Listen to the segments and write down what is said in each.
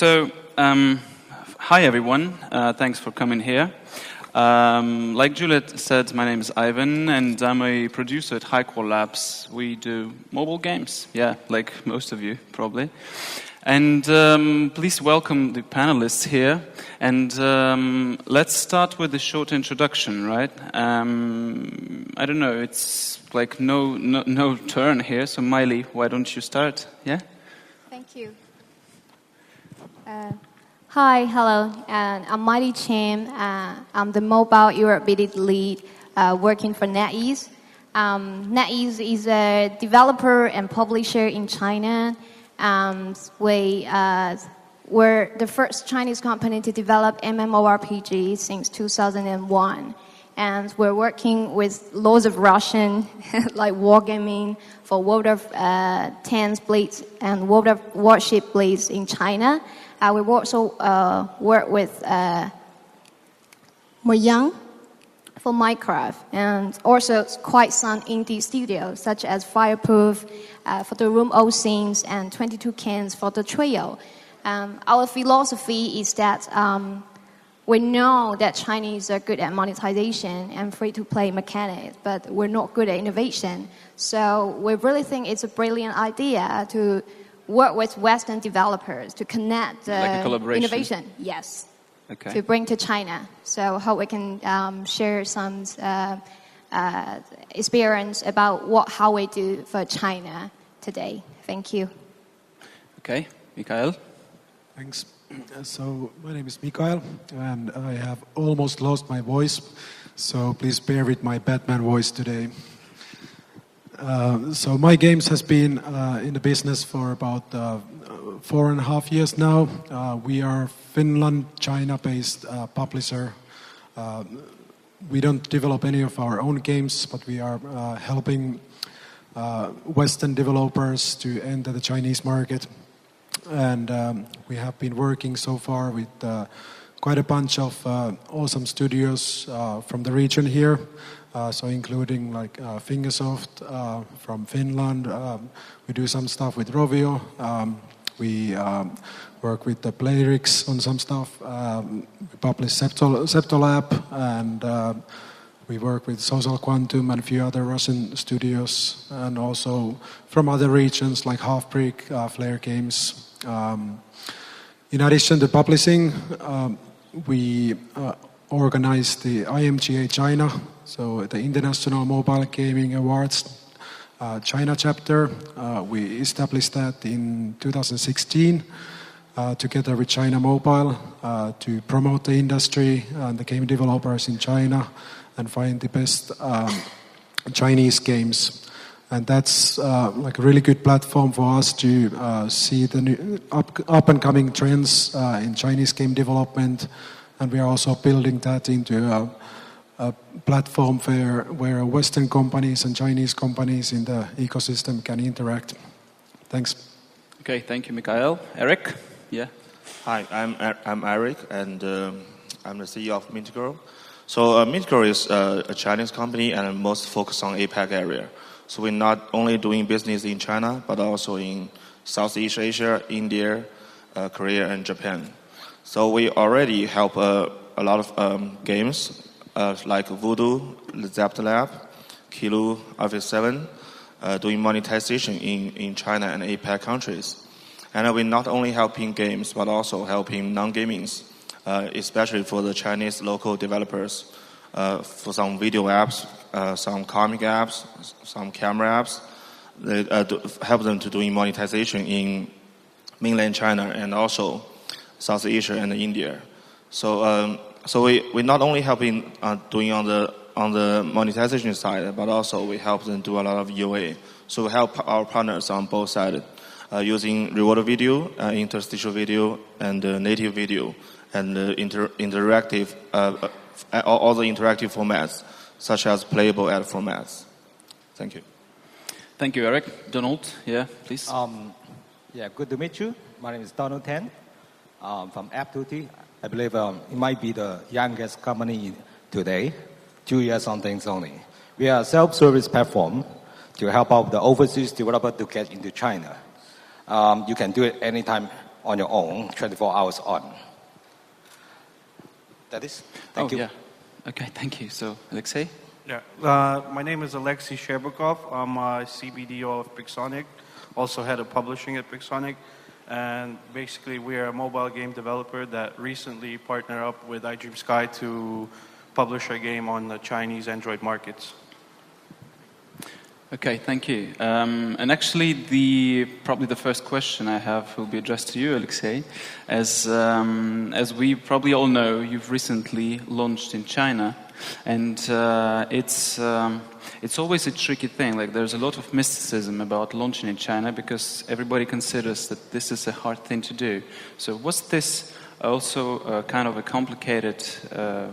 Hi everyone. Thanks for coming here. Like Juliet said, my name is Ivan, and I'm a producer at Highcore Labs. We do mobile games, like most of you, probably. And please welcome the panelists here. And let's start with a short introduction, right? I don't know, it's like no turn here. So Miley, why don't you start? Yeah? Thank you. Hi, hello. I'm Miley Chen. I'm the mobile Europe BD lead working for NetEase. NetEase is a developer and publisher in China. We're the first Chinese company to develop MMORPG since 2001. And we're working with loads of Russian, like wargaming for World of Tanks Blitz and World of Warship Blitz in China. We also work with Mojang for Minecraft, and also quite some indie studios such as Fireproof for the Room O Scenes and 22 Cans for the Trio. Our philosophy is that we know that Chinese are good at monetization and free-to-play mechanics, but we're not good at innovation. So we really think it's a brilliant idea to work with Western developers to connect innovation, yes, okay, to bring to China. So hope we can share some experience about how we do for China today. Thank you. Okay, Mikael. Thanks. So my name is Mikael, and I have almost lost my voice, so please bear with my Batman voice today. So MyGamez has been in the business for about 4.5 years now. We are Finland, China-based publisher. We don't develop any of our own games, but we are helping Western developers to enter the Chinese market. And we have been working so far with quite a bunch of awesome studios from the region here. So including like Fingersoft from Finland. We do some stuff with Rovio. We work with the Playrix on some stuff. We publish Septolab, and we work with Social Quantum and a few other Russian studios, and also from other regions like Halfbrick, Flare Games. In addition to publishing, we organize the IMGA China, so the International Mobile Gaming Awards China chapter. We established that in 2016 together with China Mobile to promote the industry and the game developers in China and find the best Chinese games. And that's like a really good platform for us to see the new up and coming trends in Chinese game development. And we are also building that into a platform where Western companies and Chinese companies in the ecosystem can interact. Thanks. Okay, thank you, Mikael. Erick? Yeah. Hi, I'm Erick, and I'm the CEO of Mintegral. So Mintegral is a Chinese company and most focused on APAC area. So we're not only doing business in China, but also in Southeast Asia, India, Korea, and Japan. So we already help a lot of games like Voodoo, Zaptlab, Kilo, Office 7, doing monetization in China and APAC countries. And we're not only helping games, but also helping non-gamings, especially for the Chinese local developers, for some video apps, some comic apps, some camera apps. They help them to doing monetization in mainland China and also South Asia and India. So we're not only helping doing on the monetization side, but also we help them do a lot of UA. So we help our partners on both sides using reward video, interstitial video, and native video, and interactive all the interactive formats, such as playable ad formats. Thank you. Thank you, Erick. Donald, yeah, please. Good to meet you. My name is Donald Tang from Apptutti. I believe it might be the youngest company today, 2 years on things only. We are a self-service platform to help out the overseas developer to get into China. You can do it anytime, on your own, 24 hours on. That is. Thank you. Yeah. Okay, thank you. So, Alexey? Yeah. My name is Alexey Shcherbakov. I'm a CBDO of Pixonic, also head of publishing at Pixonic. And basically, we are a mobile game developer that recently partnered up with iDreamSky to publish a game on the Chinese Android markets. Okay, thank you. And actually, probably the first question I have will be addressed to you, Alexey. As we probably all know, you've recently launched in China, and it's always a tricky thing. Like, there's a lot of mysticism about launching in China because everybody considers that this is a hard thing to do. So, was this also kind of a complicated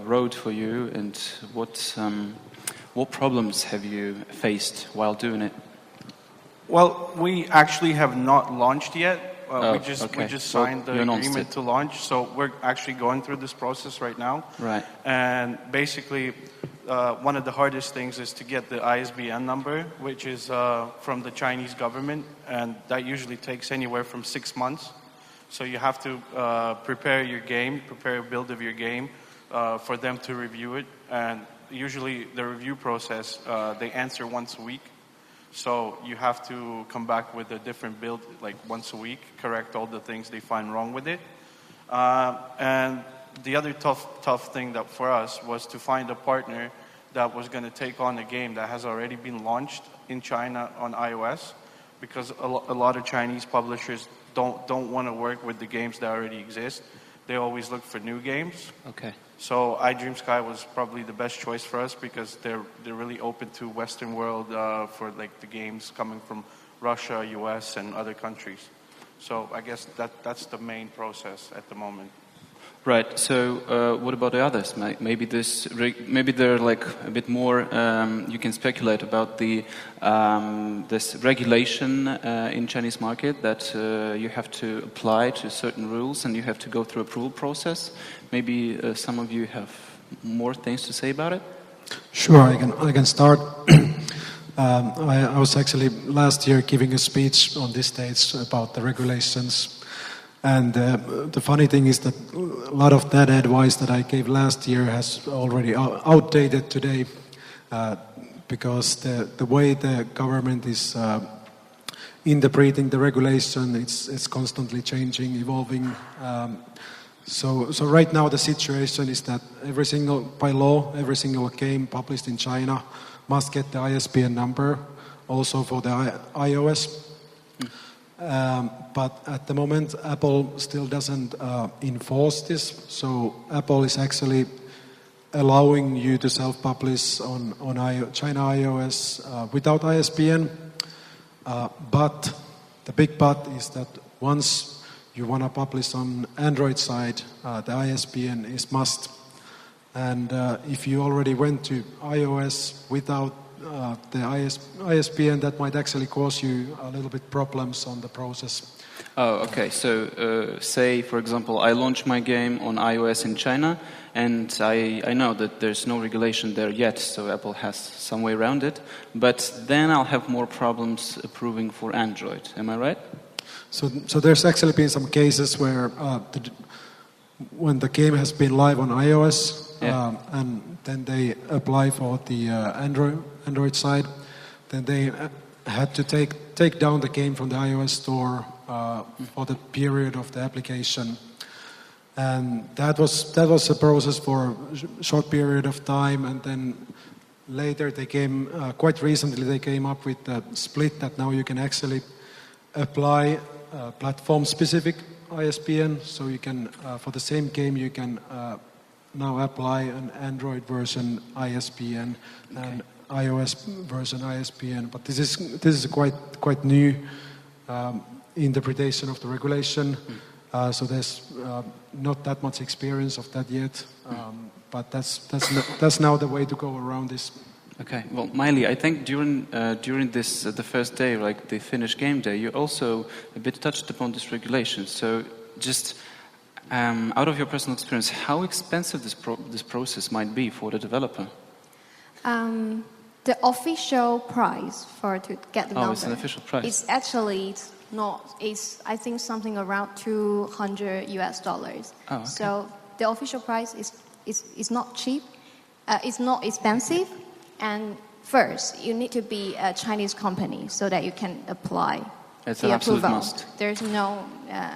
road for you, and what problems have you faced while doing it? Well, we actually have not launched yet. We just signed the agreement to launch, so we're actually going through this process right now. Right. And basically, one of the hardest things is to get the ISBN number, which is from the Chinese government, and that usually takes anywhere from 6 months. So you have to prepare a build of your game for them to review it, and usually the review process, they answer once a week. So you have to come back with a different build like once a week, correct all the things they find wrong with it. And the other tough thing that for us was to find a partner that was going to take on a game that has already been launched in China on iOS, because a lot of Chinese publishers don't want to work with the games that already exist. They always look for new games. Okay. So iDreamSky was probably the best choice for us because they're really open to Western world for like the games coming from Russia, US, and other countries. So I guess that's the main process at the moment. Right. So what about the others? Maybe they're like a bit more. You can speculate about this regulation in Chinese market that you have to apply to certain rules and you have to go through approval process. Maybe some of you have more things to say about it. Sure, I can start. I was actually last year giving a speech on this stage about the regulations. And the funny thing is that a lot of that advice that I gave last year has already outdated today because the way the government is interpreting the regulation, it's constantly changing, evolving. So right now the situation is that by law, every single game published in China must get the ISBN number, also for the iOS. But at the moment, Apple still doesn't enforce this. So Apple is actually allowing you to self-publish on China iOS without ISBN. But the big but is that once you want to publish on Android side, the ISBN is must. And if you already went to iOS without the ISBN, that might actually cause you a little bit problems on the process. Oh, okay. So, say, for example, I launch my game on iOS in China, and I know that there's no regulation there yet, so Apple has some way around it. But then I'll have more problems approving for Android. Am I right? So there's actually been some cases where when the game has been live on iOS, and then they apply for the Android side, then they had to take down the game from the iOS store for the period of the application, and that was a process for a short period of time, and then later quite recently they came up with the split that now you can actually apply platform-specific ISBN, so you can for the same game you can now apply an Android version ISBN and iOS version ISBN. But this is a quite new interpretation of the regulation. So there's not that much experience of that yet. But that's now the way to go around this. Okay. Well, Miley, I think during this the first day, like the Finnish game day, you also a bit touched upon this regulation. So just out of your personal experience, how expensive this process might be for the developer? The official price to get the number. It's an official price. It's actually not. It's I think something around $200 US. Oh, okay. So the official price is not cheap. It's not expensive. And first, you need to be a Chinese company so that you can apply. It's the an absolute approval. must. There's no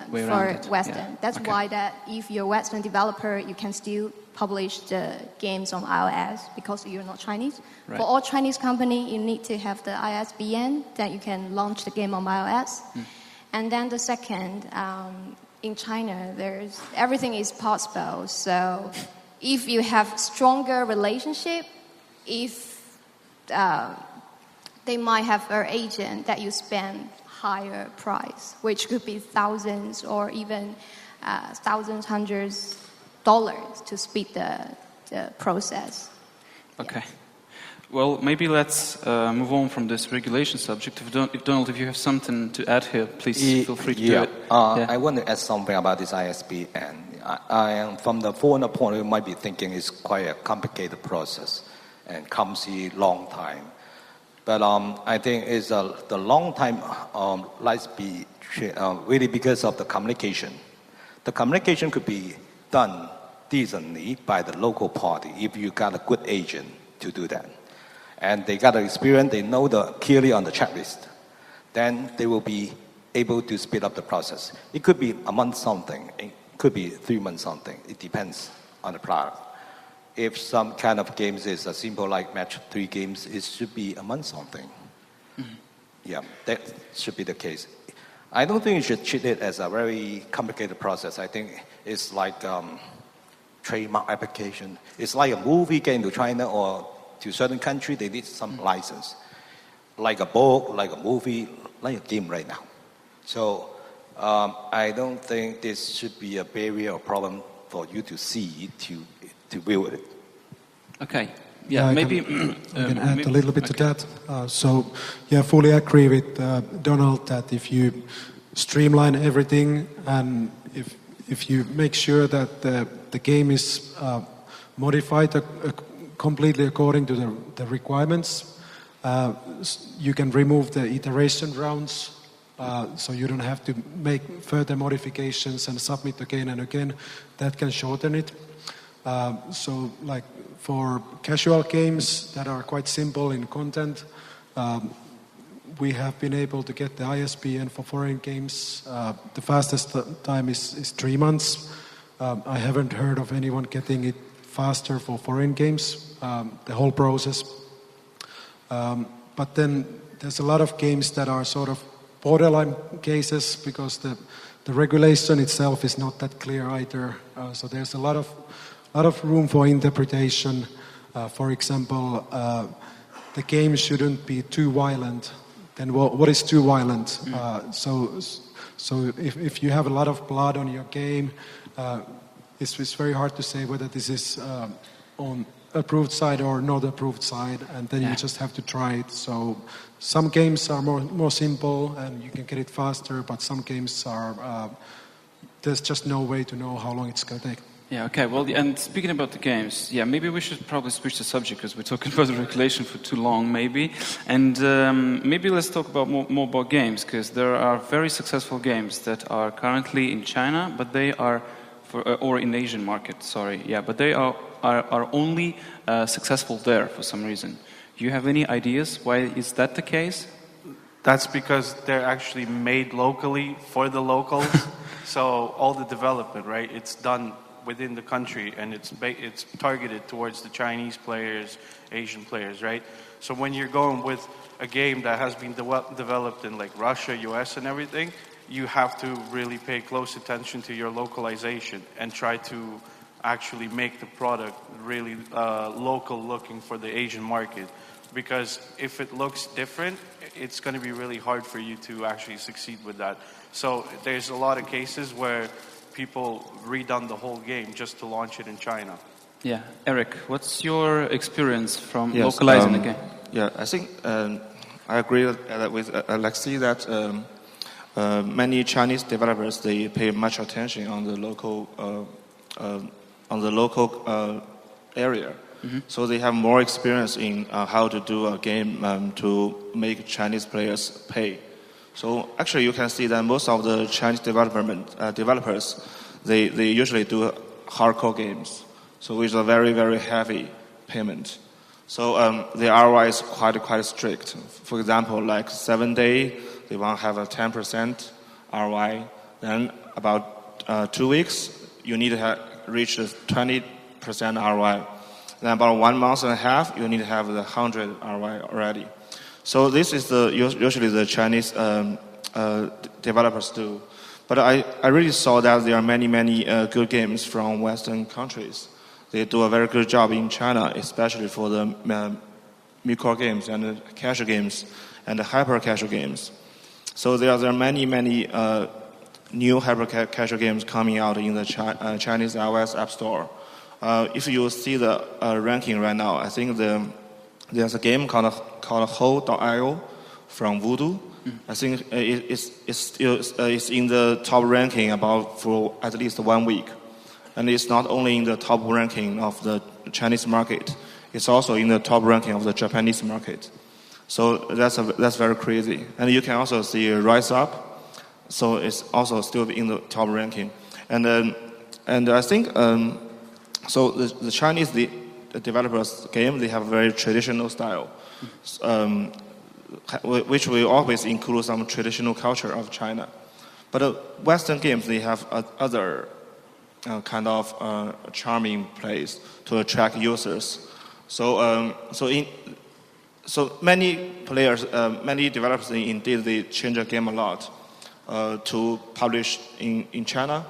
Way for around it. Western. Yeah. That's Okay. why that if you're a Western developer, you can still publish the games on iOS because you're not Chinese. Right. For all Chinese company, you need to have the ISBN that you can launch the game on iOS. And then the second, in China, everything is possible. So if you have stronger relationship, if they might have an agent that you spend higher price, which could be thousands or even thousands, hundreds dollars to speed the process. Okay. Well, maybe let's move on from this regulation subject. If Donald, if you have something to add here, please feel free to do it. I want to add something about this ISP, and I am from the foreigner point, you might be thinking it's quite a complicated process and comes a long time. But I think it's the long time lies be really because of the communication. The communication could be done decently by the local party if you got a good agent to do that. And they got the experience, they know clearly on the checklist. Then they will be able to speed up the process. It could be a month something, it could be 3 months something. It depends on the product. If some kind of games is a simple like match 3 games, it should be a month something. Yeah, that should be the case. I don't think you should treat it as a very complicated process. I think it's like trademark application. It's like a movie getting to China or to a certain country, they need some license. Like a book, like a movie, like a game right now. So I don't think this should be a barrier or problem for you to see, to build it. Okay. Yeah, maybe... I can add a little bit to that. I fully agree with Donald that if you streamline everything and if you make sure that the game is modified completely according to the requirements, you can remove the iteration rounds, so you don't have to make further modifications and submit again and again. That can shorten it. So like for casual games that are quite simple in content, we have been able to get the ISBN for foreign games. The fastest time is 3 months. I haven't heard of anyone getting it faster for foreign games, the whole process. But then there's a lot of games that are sort of borderline cases because the regulation itself is not that clear either. So there's a lot of room for interpretation. For example, the game shouldn't be too violent. Then what is too violent? So if you have a lot of blood on your game, it's very hard to say whether this is on approved side or not approved side, and then you just have to try it. So some games are more simple and you can get it faster, but some games are there's just no way to know how long it's going to take. Yeah, okay. Well, and speaking about the games, maybe we should probably switch the subject because we're talking about the regulation for too long, maybe. And maybe let's talk about more about games, because there are very successful games that are currently in China, but they are, or in Asian market, sorry. Yeah, but they are only successful there for some reason. Do you have any ideas why is that the case? That's because they're actually made locally for the locals. So all the development, right, it's done within the country, and it's targeted towards the Chinese players, Asian players, right? So when you're going with a game that has been developed in like Russia, US and everything, you have to really pay close attention to your localization and try to actually make the product really local looking for the Asian market. Because if it looks different, it's going to be really hard for you to actually succeed with that. So there's a lot of cases where people redone the whole game just to launch it in China. Yeah, Erick, what's your experience from localizing the game? Yeah, I think I agree with Alexey that many Chinese developers, they pay much attention on the local area. Mm-hmm. So they have more experience in how to do a game to make Chinese players pay. So actually, you can see that most of the Chinese developers, they usually do hardcore games, so with a very, very heavy payment. So the ROI is quite strict. For example, like 7 day, they want to have a 10% ROI. Then about 2 weeks, you need to reach the 20% ROI. Then about 1 month and a half, you need to have the 100 ROI already. So this is usually the Chinese developers do. But I really saw that there are many good games from Western countries. They do a very good job in China, especially for the mid-core games and the casual games and the hyper-casual games. So there are many new hyper-casual games coming out in the Chinese iOS App Store. If you see the ranking right now, I think there's a game called Ho.io from Voodoo. I think it's in the top ranking for at least 1 week. And it's not only in the top ranking of the Chinese market, it's also in the top ranking of the Japanese market. So that's very crazy. And you can also see Rise Up, so it's also still in the top ranking. And I think so the Chinese developers game, they have a very traditional style, which will always include some traditional culture of China. But Western games, they have other kind of charming place to attract users. So many players, many developers, indeed they change the game a lot to publish in China.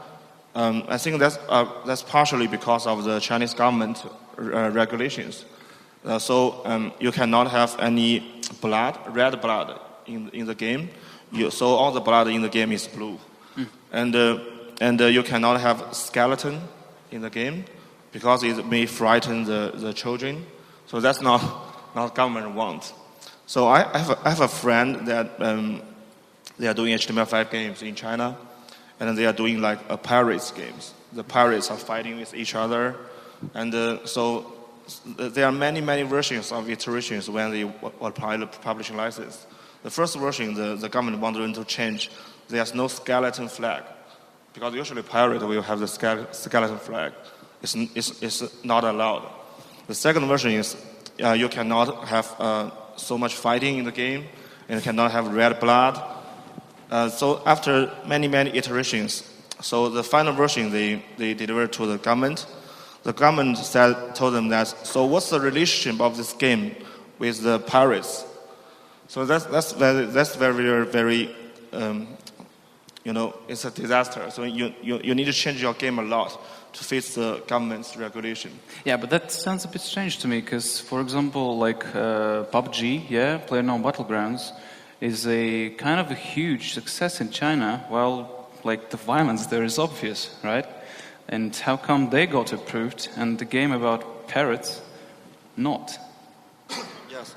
I think that's partially because of the Chinese government regulations. So you cannot have any red blood in the game. So all the blood in the game is blue. And you cannot have skeleton in the game because it may frighten the children. So that's not government want. So I have a friend that they are doing HTML5 games in China, and they are doing like pirates games. The pirates are fighting with each other, and so there are many versions of iterations when they apply the publishing license. The first version, the government wanted to change. There's no skeleton flag. Because usually pirate will have the skeleton flag. It's not allowed. The second version is you cannot have so much fighting in the game, and you cannot have red blood. So after many iterations, so the final version they delivered to the government. The government told them that, so what's the relationship of this game with the pirates? So that's very it's a disaster. So you need to change your game a lot to fit the government's regulation. Yeah, but that sounds a bit strange to me because, for example, like PUBG, PlayerUnknown's Battlegrounds, is a kind of a huge success in China. Well, like the violence there is obvious, right? And how come they got approved and the game about parrots not? Yes,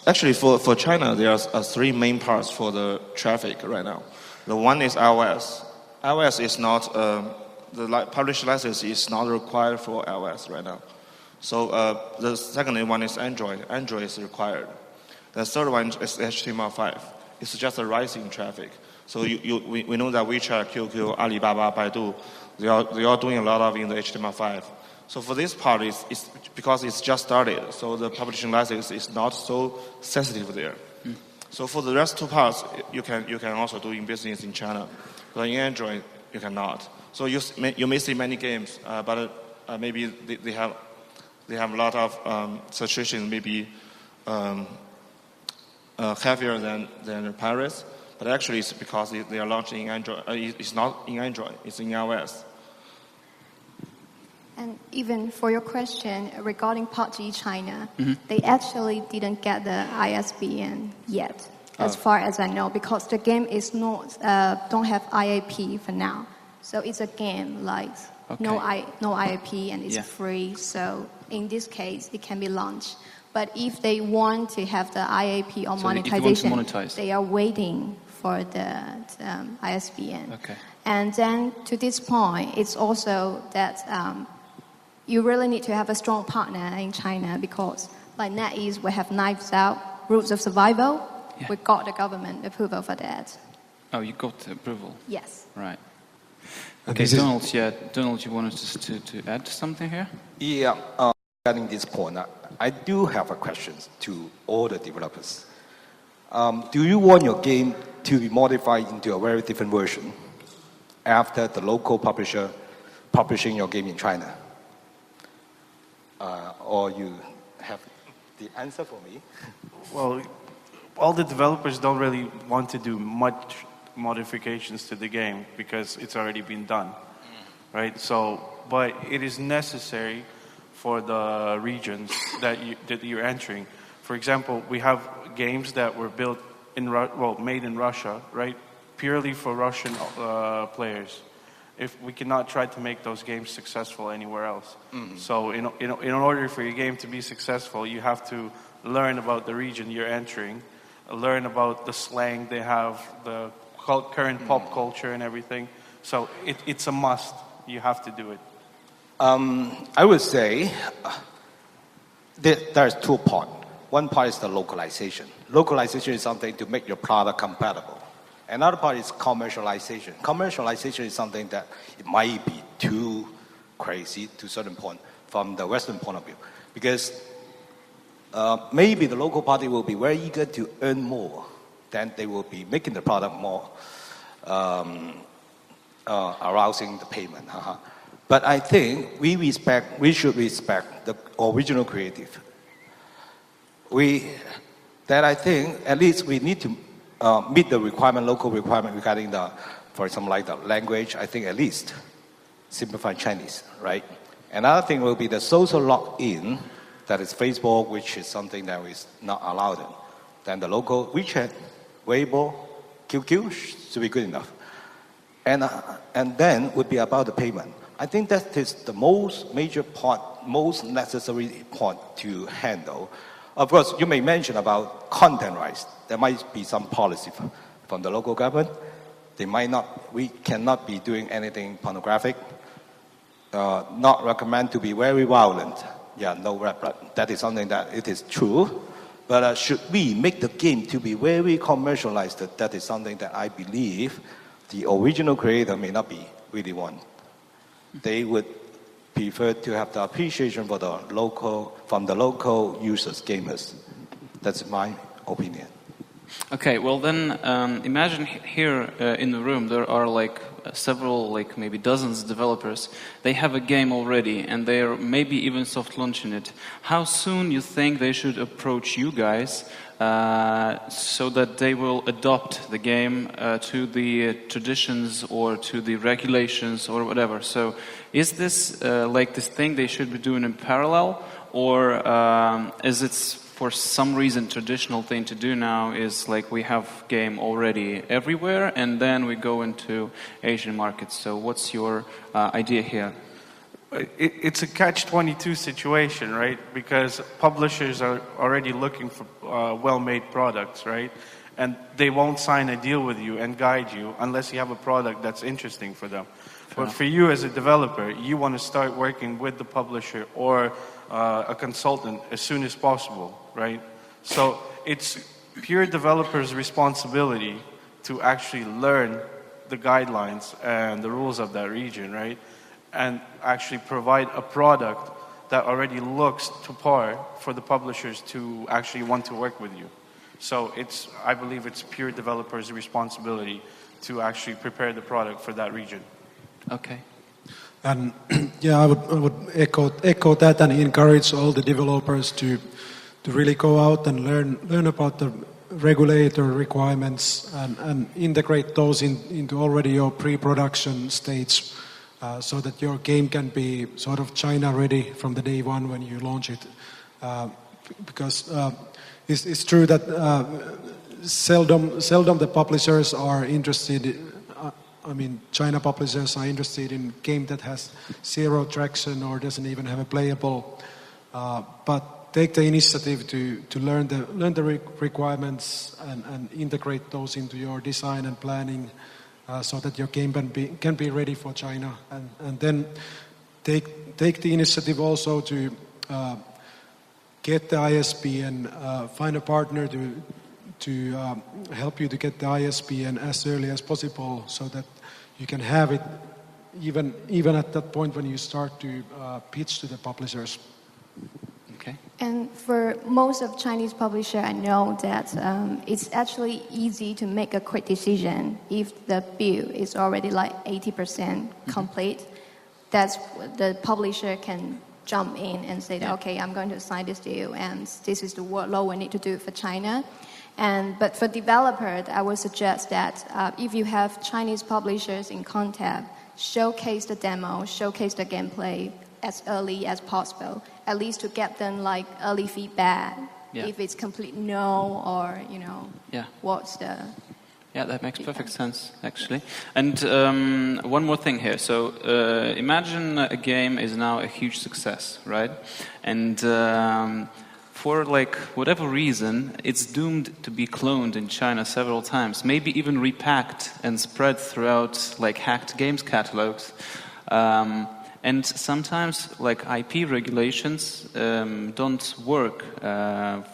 actually for China there are 3 main parts for the traffic right now. The one is iOS. iOS is not, the published license is not required for iOS right now. So the second one is Android. Android is required. The third one is HTML5. It's just a rising traffic. So we know that WeChat, QQ, Alibaba, Baidu, they are doing a lot of in the HTML5. So for this part, it's because it's just started. So the publishing license is not so sensitive there. So for the rest 2 parts, you can also do in business in China, but in Android you cannot. So you may see many games, but maybe they have a lot of situations maybe heavier than the pirates, but actually it's because they are launched in Android. It's not in Android; it's in iOS. And even for your question regarding PUBG China, they actually didn't get the ISBN yet, as far as I know, because the game is not don't have IAP for now. So it's a game like no IAP and it's free. So in this case, it can be launched. But if they want to have the IAP or monetization, they are waiting for the ISBN. Okay. And then to this point, it's also that you really need to have a strong partner in China because like NetEase, we have Knives Out, Rules of Survival. Yeah. we got the government approval for that. Oh, you got the approval. Yes. Right. And Okay, this is- Donald. Yeah, Donald, you wanted to add something here? Yeah, regarding this point, I do have a question to all the developers. Do you want your game to be modified into a very different version after the local publisher publishing your game in China? Or you have the answer for me? Well, all the developers don't really want to do much modifications to the game because it's already been done, right? So, but it is necessary for the regions that you're entering. For example, we have games that were built made in Russia, right? Purely for Russian players. If we cannot try to make those games successful anywhere else. So in order for your game to be successful, you have to learn about the region you're entering, learn about the slang they have, the current pop culture and everything. So it's a must. You have to do it. I would say there's two parts. One part is the localization. Localization is something to make your product compatible. Another part is commercialization. Commercialization is something that it might be too crazy to a certain point from the Western point of view. Because maybe the local party will be very eager to earn more, then they will be making the product more arousing the payment. But I think we should respect the original creative. I think at least we need to meet the local requirement regarding for example, like the language. I think at least simplify Chinese, right? Another thing will be the social login, that is Facebook, which is something that is not allowed. Then the local WeChat, Weibo, QQ should be good enough. And then would be about the payment. I think that is the most major part, most necessary part to handle. Of course, you may mention about content rights. There might be some policy from the local government. We cannot be doing anything pornographic. Not recommend to be very violent. Yeah, no rap. That is something that it is true. But should we make the game to be very commercialized? That is something that I believe the original creator may not be really want. They would prefer to have the appreciation from the local users, gamers. That's my opinion. Okay, well then, imagine here in the room there are like several, like maybe dozens of developers. They have a game already and they are maybe even soft launching it. How soon you think they should approach you guys so that they will adopt the game to the traditions or to the regulations or whatever? So is this like this thing they should be doing in parallel, or is it for some reason traditional thing to do now is like we have game already everywhere and then we go into Asian markets? So what's your idea here? It's a catch-22 situation, right? Because publishers are already looking for well-made products, right? And they won't sign a deal with you and guide you unless you have a product that's interesting for them. But for you as a developer, you want to start working with the publisher or a consultant as soon as possible, right? So it's pure developer's responsibility to actually learn the guidelines and the rules of that region, right? And actually provide a product that already looks to par for the publishers to actually want to work with you. So I believe it's pure developer's responsibility to actually prepare the product for that region. Okay. And yeah, I would echo that and encourage all the developers to really go out and learn about the regulator requirements and integrate those into already your pre-production stage, so that your game can be sort of China ready from the day one when you launch it. Because it's true that seldom the publishers are interested. China publishers are interested in game that has zero traction or doesn't even have a playable. But take the initiative to learn the requirements and integrate those into your design and planning, so that your game can be ready for China. And then take the initiative also to get the ISP and find a partner to help you to get the ISBN as early as possible, so that you can have it even at that point when you start to pitch to the publishers. Okay. And for most of Chinese publisher, I know that it's actually easy to make a quick decision if the build is already like 80% complete. That's the publisher can jump in and say, that, okay, I'm going to sign this deal, and this is the workload we need to do for China. But for developers, I would suggest that if you have Chinese publishers in contact, showcase the demo, showcase the gameplay as early as possible, at least to get them like early feedback. Yeah. If it's complete no, or what's the... Yeah, that makes perfect sense, actually. And one more thing here. So imagine a game is now a huge success, right? And for like whatever reason, it's doomed to be cloned in China several times, maybe even repacked and spread throughout like hacked games catalogs. And sometimes like IP regulations don't work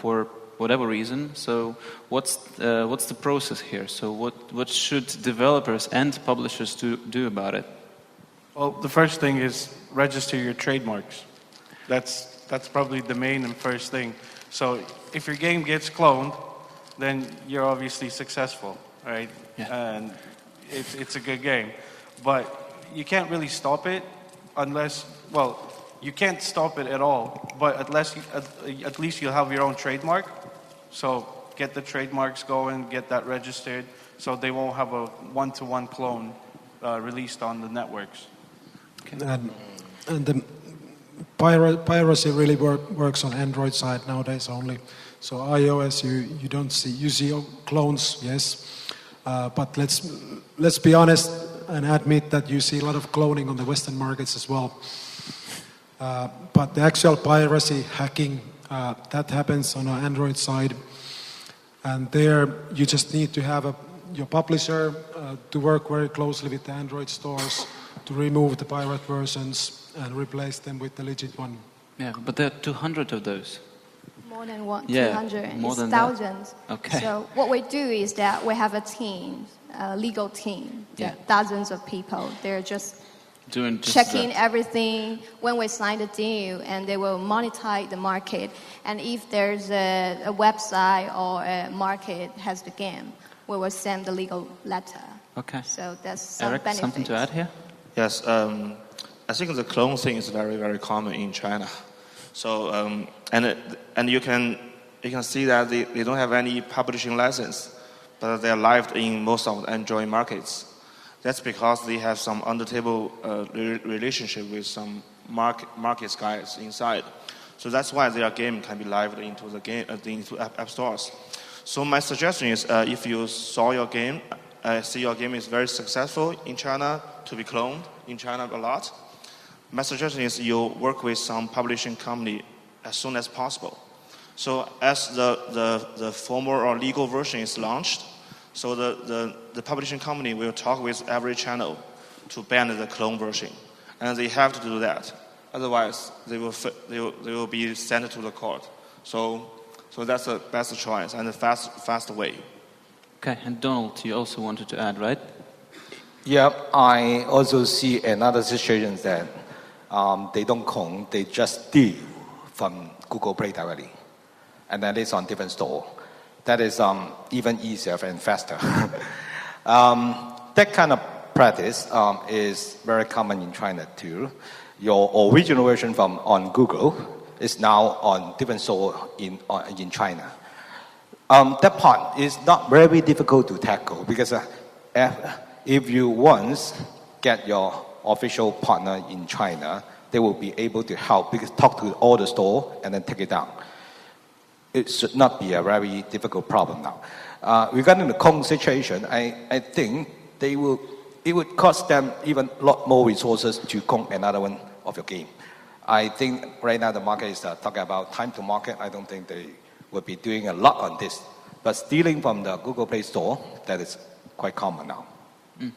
for whatever reason. So what's the process here? So what should developers and publishers do about it? Well, the first thing is register your trademarks. That's probably the main and first thing. So if your game gets cloned, then you're obviously successful, right? Yeah. And it's a good game. But you can't really stop it unless, well, you can't stop it at all, but at least you'll have your own trademark. So get the trademarks going, get that registered, so they won't have a one-to-one clone released on the networks. Okay. And the piracy really works on Android side nowadays only. So iOS, you don't see, you see clones, yes, but let's be honest and admit that you see a lot of cloning on the Western markets as well. But the actual piracy, hacking, that happens on an Android side. And there you just need to have your publisher to work very closely with the Android stores to remove the pirate versions and replace them with the legit one. Yeah, but there are 200 of those. More than what? Yeah, 200. more it's than thousands. That. Okay. So what we do is that we have a team, a legal team, dozens of people. They're just checking everything when we sign the deal, and they will monitor the market. And if there's a website or a market has the game, we will send the legal letter. Okay. So that's some Erick, benefits. something to add here? Yes, I think the clone thing is very, very common in China. So and you can see that they don't have any publishing license, but they're live in most of the Android markets. That's because they have some under-table relationship with some market guys inside. So that's why their game can be live into the game into app stores. So my suggestion is, if you saw your game, see your game is very successful in China, to be cloned in China a lot. My suggestion is you work with some publishing company as soon as possible. So as the formal or legal version is launched, so the publishing company will talk with every channel to ban the clone version, and they have to do that. Otherwise, they will be sent to the court. So that's the best choice and the fast way. Okay, and Donald, you also wanted to add, right? Yeah, I also see another situation that they don't clone, they just steal from Google Play directly, and then it's on different store. That is even easier and faster. That kind of practice is very common in China too. Your original version from on Google is now on different store in China. That part is not very difficult to tackle because if you once get your official partner in China, they will be able to help because talk to all the store and then take it down. It should not be a very difficult problem now. Regarding the clone situation, I think it would cost them even a lot more resources to clone another one of your game. I think right now the market is talking about time to market. I don't think they will be doing a lot on this. But stealing from the Google Play Store, that is quite common now. Mm.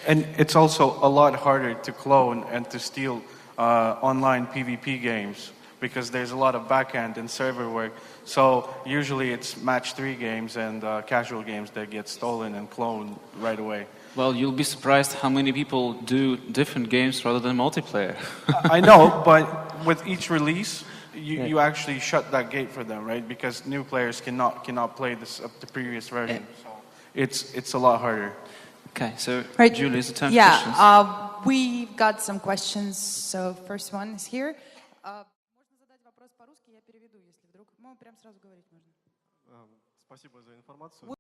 And it's also a lot harder to clone and to steal online PvP games because there's a lot of backhand and server work. So usually it's match 3 games and casual games that get stolen and cloned right away. Well, you'll be surprised how many people do different games rather than multiplayer. I know, but with each release, you actually shut that gate for them, right? Because new players cannot play the previous version. So it's a lot harder. Okay, so Right. Julie, is it time for questions? We've got some questions. So first one is here. Можно задать вопрос по-русски, я переведу, если вдруг. Прям сразу говорить можно. Спасибо за информацию.